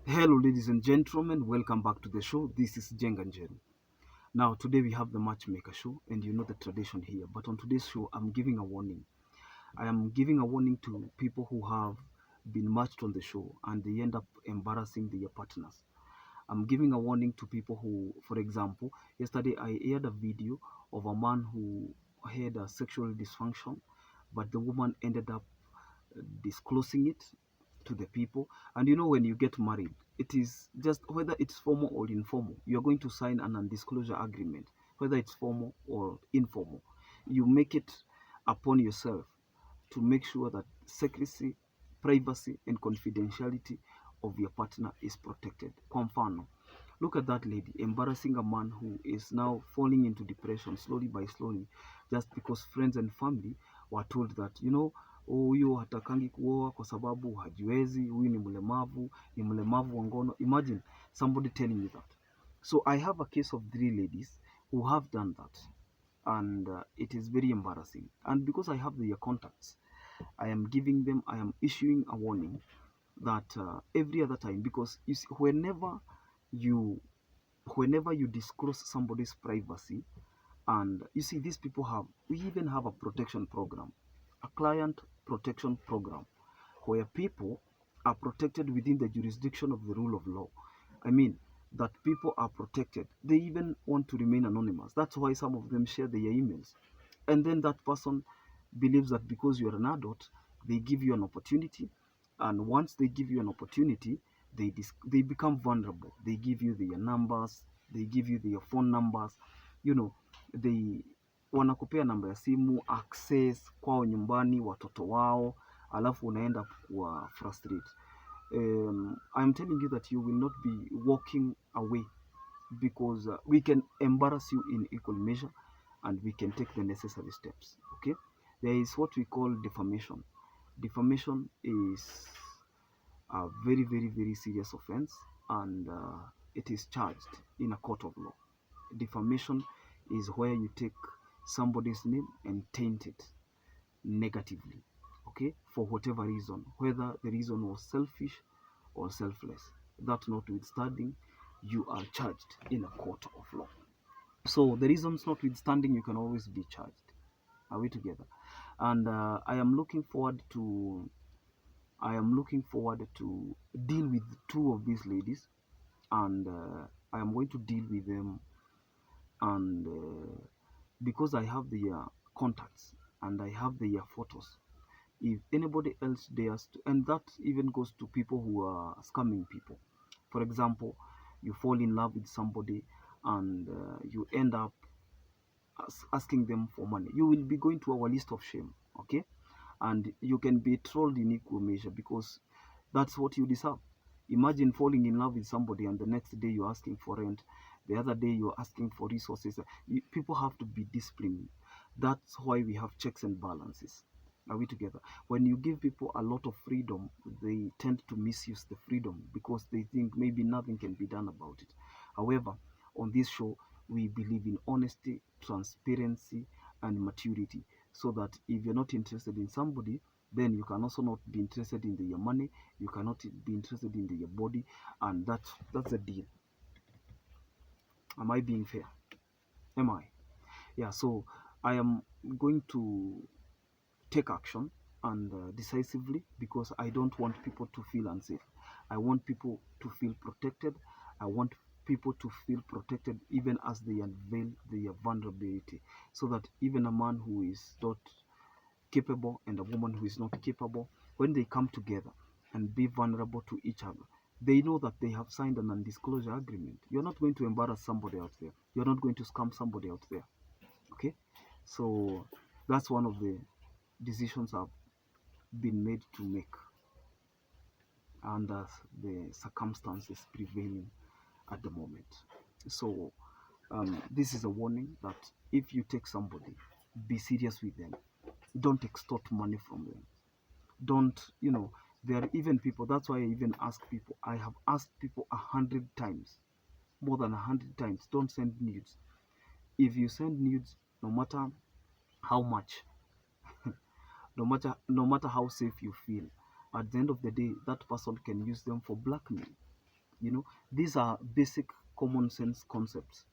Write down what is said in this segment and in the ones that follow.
Hello, ladies and gentlemen. Welcome back to the show. This is Njenga Njeru. Now, today we have the Matchmaker show, and you know the tradition here. But on today's show, I'm giving a warning. I am giving a warning to people who have been matched on the show and they end up embarrassing their partners. I'm giving a warning to people who, for example, yesterday I aired a video of a man who had a sexual dysfunction, but the woman ended up disclosing it to the people. And you know, when you get married, it is just whether it's formal or informal, you're going to sign an undisclosure agreement, whether it's formal or informal. You make it upon yourself to make sure that secrecy, privacy, and confidentiality of your partner is protected. Kwa mfano, look at that lady embarrassing a man who is now falling into depression slowly by slowly, just because friends and family were told that, huyu hatakangi kuoa kwa sababu hajiwezi, huyu ni mlemavu wa ngono. Imagine somebody telling you that. So I have a case of 3 ladies who have done that, and it is very embarrassing. And because I have their contacts, I am issuing a warning that every other time, because you see, you whenever you disclose somebody's privacy, and you see, these people have, we even have a protection program, a client protection program, where people are protected within the jurisdiction of the rule of law. I mean, that people are protected. They even want to remain anonymous. That's why some of them share their emails. And then that person believes that because you're an adult, they give you an opportunity. And once they give you an opportunity, they become vulnerable. They give you their numbers, they give you their phone numbers, you know, they wanakupea namba ya simu, access kwao nyumbani, watoto wao, alafu unaenda kuwa frustrate. I'm telling you that you will not be walking away, because we can embarrass you in equal measure, and we can take the necessary steps. Okay, there is what we call defamation. Defamation is a very, very, very serious offense, and it is charged in a court of law. Defamation is where you take somebody's name and taint it negatively, okay, for whatever reason, whether the reason was selfish or selfless. That notwithstanding, you are charged in a court of law. So the reasons notwithstanding, you can always be charged. Are we together? And I am looking forward to deal with 2 of these ladies, and I am going to deal with them, and because I have their contacts and I have their photos. If anybody else dares to, and that even goes to people who are scamming people. For example, you fall in love with somebody, and you end up asking them for money. You will be going to our list of shame, okay? And you can be trolled in equal measure, because that's what you deserve. Imagine falling in love with somebody, and the next day you're asking for rent, the other day you're asking for resources. People have to be disciplined. That's why we have checks and balances. Are we together? When you give people a lot of freedom, they tend to misuse the freedom, because they think maybe nothing can be done about it. However, on this show, we believe in honesty, transparency, and maturity, so that if you're not interested in somebody, then you can also not be interested in their money, you cannot be interested in their body, and that's the deal. Am I being fair? Am I? Yeah. So I am going to take action, and decisively, because I don't want people to feel unsafe. I want people to feel protected. I want people to feel protected even as they unveil their vulnerability, so that even a man who is not capable and a woman who is not capable, when they come together and be vulnerable to each other, they know that they have signed an undisclosure agreement. You're not going to embarrass somebody out there. You're not going to scam somebody out there. Okay? So that's one of the decisions I've been made to make under the circumstances prevailing at the moment. So this is a warning that if you take somebody, be serious with them. Don't extort money from them. Don't, there are even people, that's why I even ask people, I have asked people 100 times, more than 100 times, don't send nudes. If you send nudes, no matter how much, no matter how safe you feel, at the end of the day, that person can use them for blackmail. These are basic common sense concepts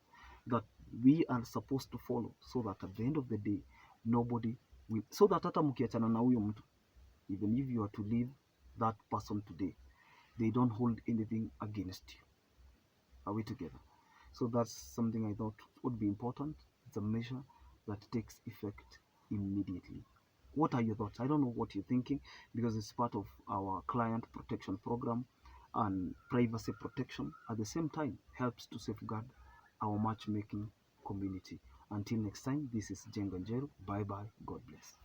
that we are supposed to follow, so that at the end of the day nobody will, so that hata mkiachana na huyo mtu, even if you are to leave that person today, they don't hold anything against you. Are we together? So that's something I thought would be important. It's a measure that takes effect immediately. What are your thoughts? I don't know what you're thinking, because it's part of our client protection program, and privacy protection at the same time helps to safeguard our matchmaking community. Until next time, this is Njenga Njeru. Bye bye. God bless.